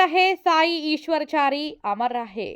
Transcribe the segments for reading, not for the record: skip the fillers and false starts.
రహే సాయి ఈశ్వర్చారి, అమర్ రహే.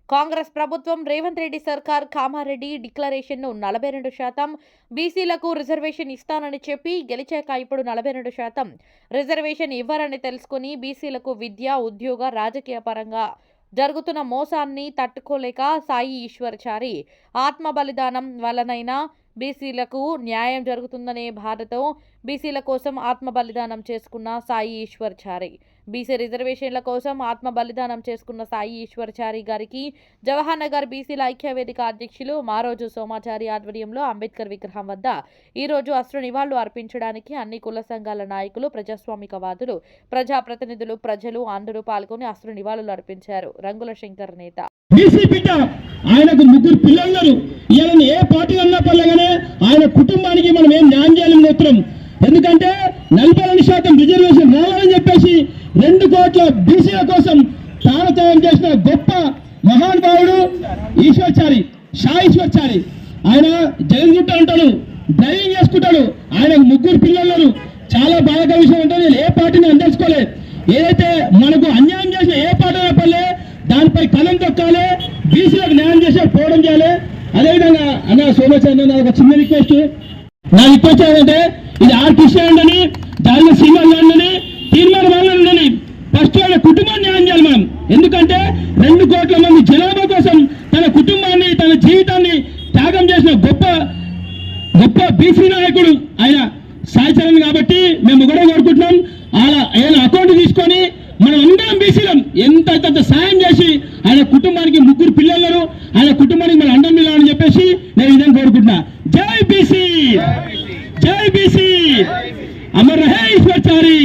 కాంగ్రెస్ ప్రభుత్వం రేవంత్ రెడ్డి సర్కార్ కామారెడ్డి డిక్లరేషన్ను 42% బీసీలకు రిజర్వేషన్ ఇస్తానని చెప్పి గెలిచాక ఇప్పుడు 42% రిజర్వేషన్ ఇవ్వరని తెలుసుకుని బీసీలకు విద్య, ఉద్యోగ, రాజకీయ పరంగా జరుగుతున్న మోసాన్ని తట్టుకోలేక సాయి ఈశ్వర్చారి ఆత్మ బలిదానం వల్లనైనా బీసీలకు న్యాయం జరుగుతుందనే బాధతో బీసీల కోసం ఆత్మ బలిదానం చేసుకున్న సాయి ఈశ్వర్చారి. బీసీ రిజర్వేషన్ల కోసం ఆత్మ బలిదానం చేసుకున్న సాయి ఈశ్వర్చారి గారికి జవహర్ నగర్ బీసీల ఐక్యవేదిక అధ్యక్షులు మారోజు సోమాచారి ఆధ్వర్యంలో అంబేద్కర్ విగ్రహం వద్ద ఈరోజు అశ్రు నివాళులు అర్పించడానికి అన్ని కుల సంఘాల నాయకులు, ప్రజాస్వామికవాదులు, ప్రజాప్రతినిధులు, ప్రజలు అందరూ పాల్గొని అశ్రు నివాళులు అర్పించారు. రంగుల శంకర్ నేత. బీసీ బిడ్డ, ఆయనకు 3 పిల్లలు. ఈయనని ఏ పార్టీ అన్నా పర్లేగానే ఆయన కుటుంబానికి మనం ఏం న్యాయం చేయాలని చెప్తున్నాం. ఎందుకంటే 42% రిజర్వేషన్ రావాలని చెప్పేసి 2 కోట్ల బీసీల కోసం తారతయం చేసిన గొప్ప మహానుభావుడు ఈశ్వర్చారి, సాయి ఈశ్వర్చారి. ఆయన జగన్గుట్ట ఉంటాడు, డ్రైవింగ్ చేసుకుంటాడు. ఆయనకు 3 పిల్లలు. చాలా బాధాకర విషయం అంటే నేను ఏ పార్టీని అందేసుకోలేదు. ఏదైతే మనకు అన్యాయం చేసిన ఏ పార్టీ అయినా పర్లే దానిపై కలం తొక్కాలి, బీసీలకు న్యాయం చేసే పోవడం చేయాలి. అదేవిధంగా అన్న సోమచారి ఒక చిన్న రిక్వెస్ట్, నా రిక్వెస్ట్ ఏంటంటే ఇది ఆర్ కృష్ణ అని దాని శ్రీమాన్ అని తీర్మానం వాళ్ళని ఫస్ట్ వాళ్ళ కుటుంబాన్ని న్యాయం చేయాలి మనం. ఎందుకంటే 2 కోట్ల మంది జనాభా కోసం తన కుటుంబాన్ని, తన జీవితాన్ని త్యాగం చేసిన గొప్ప గొప్ప బీసీ నాయకుడు ఆయన సాయి చరణ్. కాబట్టి మేము ఒకటే కోరుకుంటున్నాం, ఆయన అకౌంట్ తీసుకొని మనం అందరం బీసీలం ఎంత సాయం చేసి ఆయన కుటుంబానికి 3 పిల్లలు, ఆయన కుటుంబానికి మన అండం నిలవాలని చెప్పేసి నేను ఇదని కోరుకుంటున్నా. జై బీసీ, జై బీసీ, అమర్ రహే ఈశ్వర్చారి.